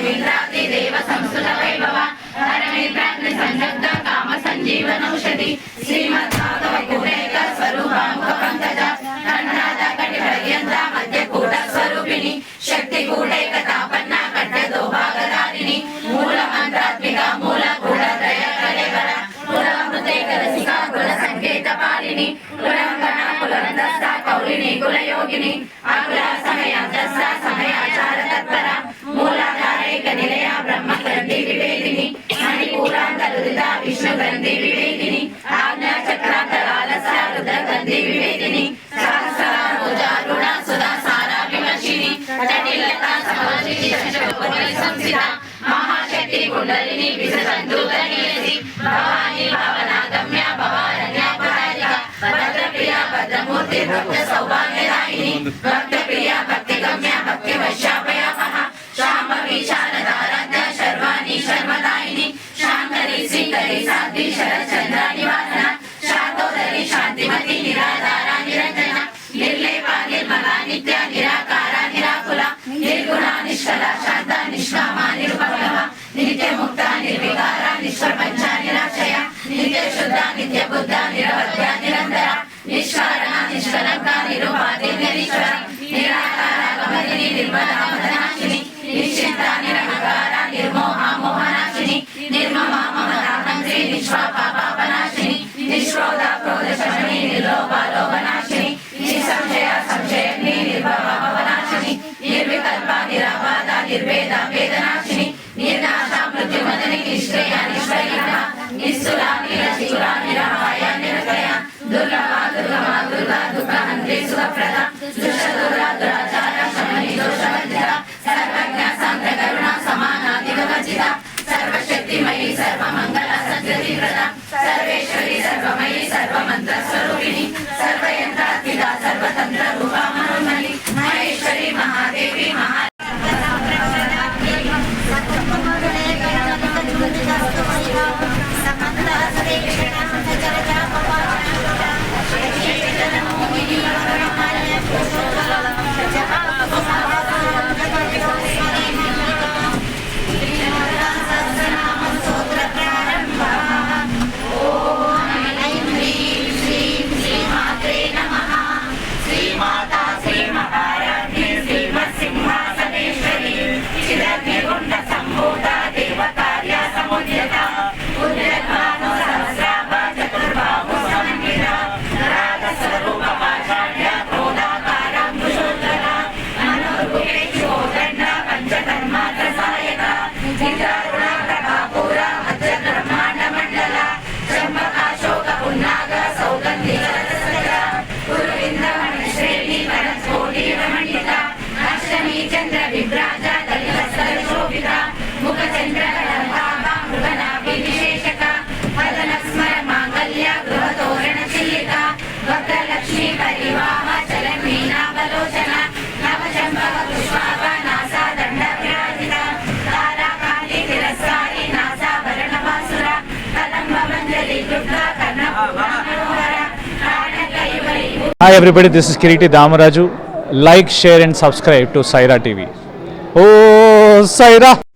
देव संस्कृत वैभव हरमेन्द्राग्नि संयुक्त काम संजीवनौषधि श्रीमद्भागव कुटैक स्वरूपामुख पंकज खंडाद कटि पर्यंत मध्यकूट स्वरूपिणी शक्ति कूटैक तापन्न कट्य दोभागधारिणी मूल मंत्रात्मिक मूल कूट त्रय कलेवर कुलामृतैक रसिका कुल संकेत पालिनी कुलांगना कुलनंदस्थ कौलिनी कुलयोगिनी आकुला समयांतस्थ समयाचार तत्पर मूलाधारैक निलय ब्रह्म ग्रंथि विवेदिनी मणिपूरांतरुदिता विष्णु ग्रंथि विवेदिनी आज्ञा चक्रांतरालस्य रुद्र ग्रंथि विवेदिनी सहस्रारुण सुधा सारा विमर्शिनी जटिलता समवर्जिनी शशकोपरि संसिता महाशक्ति कुंडलिनी विससंतुतनीयसी भवानी भावनागम्या भवारण्या पराजिका भद्रप्रिया भद्रमूर्ति भक्त सौभाग्यदायिनी भक्तप्रिया भक्तिगम्या भक्तिवश्यापयापः शाम्भवी शारदाराध्या शर्वाणी शर्मदायिनी शांकरी श्रीकरी साध्वी शरच्चंद्रा निवासना शातोदरी शांतिमती निराधारा निरंजना निर्लेपा निर्मला नित्या निराकारा निराकुला निर्गुणा निष्कला शांता निष्कामा निरुपमा नित्य मुक्ता निर्विकारा निष्प्रपंचा निराशया नित्य शुद्धा नित्य बुद्धा निरवध्या निरंतरा निष्कारणा निष्कलंका निरुपाधि निरीश्वरा निराकारा गमनिनी निर्मला मदनाशिनी निश्चिंता निरहंकारा निर्मोहा मोहनाशिनी निर्ममा ममताहंत्री निष्पापा पापनाशिनी निष्क्रोधा क्रोधशमनी निर्लोभा लोभनाशिनी निसंशया संशयग्नि निर्भवा भवनाशिनी निर्विकल्पा निराबाधा निर्वेदा वेदनाशिनी निर्नाशा मृत्युमदनी निष्क्रिया निष्प्रयुक्ता निस्सुला निरशिकुला निरहाया निरतया दुर्लभा दुर्गमा दुर्गा दुःखहन्त्री सुखप्रदा दुष्टदुरा दुराचारा शमनी दोषवर्जिता सर्वज्ञा शान्तकरुणा समानाधिगमजिता सर्वशक्तिमयी सर्वमङ्गला सद्गतिप्रदा सर्वेश्वरी सर्वमयी सर्वमन्त्रस्वरूपिणी सर्वयन्त्रात्मिका सर्वतन्त्ररूपा मनोन्मयी महेश्वरी महादेवी महा Hi everybody, this is Kiriti Damaraju. Like, share and subscribe to Saira TV. Oh, Saira!